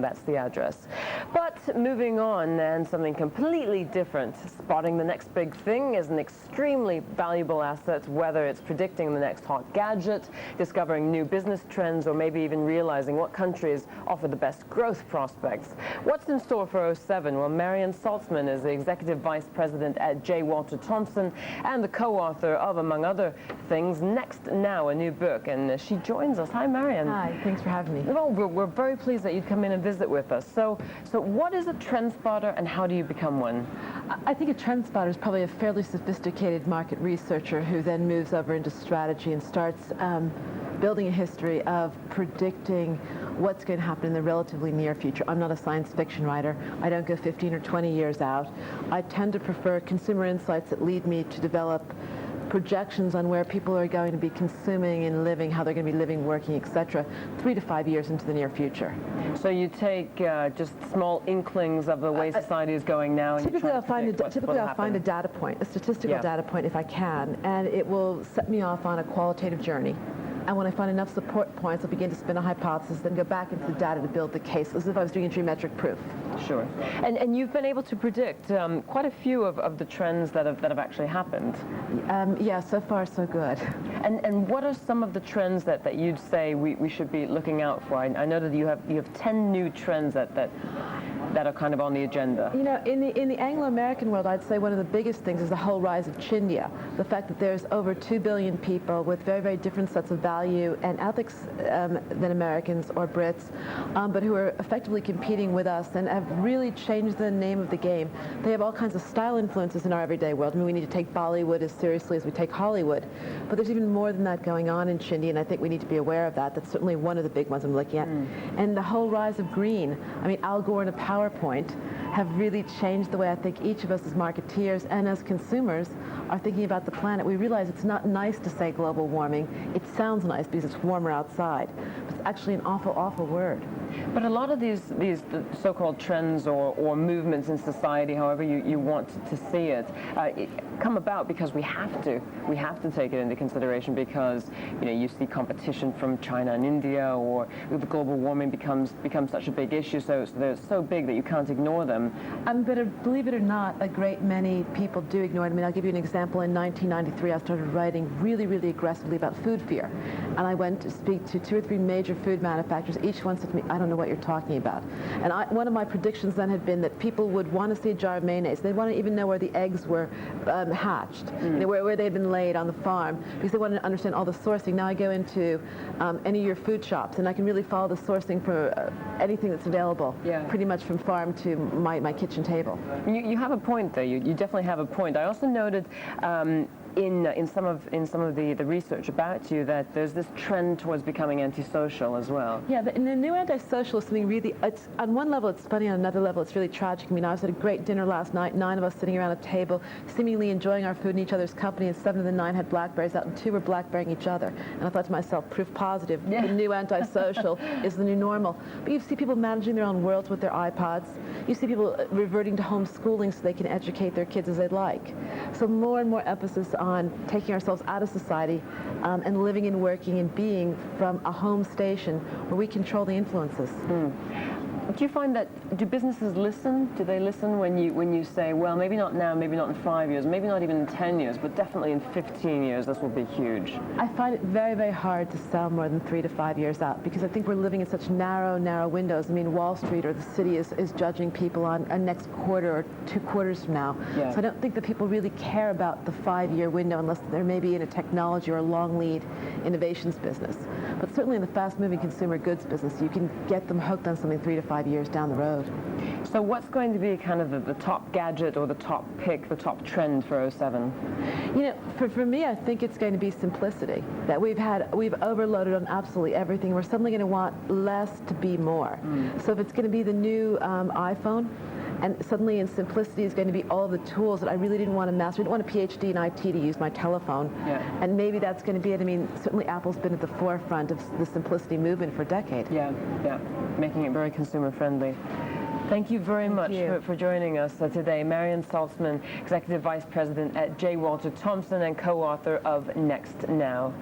That's the address. But moving on, and something completely different. Spotting the next big thing is an extremely valuable asset, whether it's predicting the next hot gadget, discovering new business trends, or maybe even realizing what countries offer the best growth prospects. What's in store for '07? Well, Marian Salzman is the Executive Vice President at J. Walter Thompson and the co-author of, among other things, Next Now, a new book. And she joins us. Hi, Marian. Hi, thanks for having me. Well, we're very pleased that you'd come in and visit with us. So what is a trend spotter, and how do you become one? I think a trend spotter is probably a fairly sophisticated market researcher who then moves over into strategy and starts building a history of predicting what's going to happen in the relatively near future. I'm not a science fiction writer. I don't go 15 or 20 years out. I tend to prefer consumer insights that lead me to develop projections on where people are going to be consuming and living, how they're going to be living, working, etc., 3 to 5 years into the near future. So you take just small inklings of the way society is going now. Typically, I'll find a data point, a statistical data point, if I can, and it will set me off on a qualitative journey. And when I find enough support points, I'll begin to spin a hypothesis, then go back into the data to build the case, as if I was doing a geometric proof. Sure. And you've been able to predict quite a few of the trends that have actually happened. Yeah, so far so good. And what are some of the trends that you'd say we should be looking out for? I know that you have 10 new trends that are kind of on the agenda. You know, in the Anglo-American world, I'd say one of the biggest things is the whole rise of Chindia. The fact that there's over 2 billion people with very, very different sets of value and ethics than Americans or Brits, but who are effectively competing with us and have really changed the name of the game. They have all kinds of style influences in our everyday world. I mean, we need to take Bollywood as seriously as we take Hollywood. But there's even more than that going on in Chindia, and I think we need to be aware of that. That's certainly one of the big ones I'm looking at. And the whole rise of green. I mean, Al Gore and a PowerPoint have really changed the way I think each of us as marketeers and as consumers are thinking about the planet. We realize it's not nice to say global warming. It sounds nice because it's warmer outside, but it's actually an awful, awful word. But a lot of these so-called trends or movements in society, however you want to see it, come about because we have to take it into consideration because you see competition from China and India, or the global warming becomes such a big issue, so they're so big that you can't ignore them. But believe it or not, a great many people do ignore it. I mean, I'll give you an example. In 1993, I started writing really, really aggressively about food fear, and I went to speak to 2 or 3 major food manufacturers. Each one said to me, "I don't know what you're talking about." And one of my predictions then had been that people would want to see a jar of mayonnaise. They'd want to even know where the eggs were hatched, where they'd been laid on the farm, because they wanted to understand all the sourcing. Now I go into any of your food shops, and I can really follow the sourcing for anything that's available, pretty much from farm to my kitchen table. You have a point there. You definitely have a point. I also noted in some of the research about you that there's this trend towards becoming antisocial as well. Yeah, in the new antisocial is something really, on one level it's funny, on another level it's really tragic. I mean, I was at a great dinner last night, 9 of us sitting around a table, seemingly enjoying our food in each other's company, and 7 of the 9 had BlackBerries out, and 2 were BlackBerrying each other. And I thought to myself, proof positive, the new antisocial is the new normal. But you see people managing their own worlds with their iPods. You see people reverting to homeschooling so they can educate their kids as they'd like. So more and more emphasis on taking ourselves out of society and living and working and being from a home station where we control the influences. Do you find that, do businesses listen? Do they listen when you say, well, maybe not now, maybe not in 5 years, maybe not even in 10 years, but definitely in 15 years this will be huge? I find it very, very hard to sell more than 3 to 5 years out, because I think we're living in such narrow, narrow windows. I mean, Wall Street or the city is judging people on a next quarter or 2 quarters from now. So I don't think that people really care about the 5-year window unless they're maybe in a technology or a long lead innovations business. But certainly in the fast-moving consumer goods business, you can get them hooked on something 3 to 5 years down the road. So what's going to be kind of the top gadget or the top pick, the top trend for '07? You know, for me, I think it's going to be simplicity. That we've overloaded on absolutely everything. We're suddenly going to want less to be more. So if it's going to be the new iPhone, and suddenly in simplicity is going to be all the tools that I really didn't want to master. I didn't want a PhD in IT to use my telephone. And maybe that's going to be it. I mean, certainly Apple's been at the forefront of the simplicity movement for a decade. Making it very consumer friendly. Thank you very much for joining us today. Marian Salzman, Executive Vice President at J. Walter Thompson and co-author of Next Now.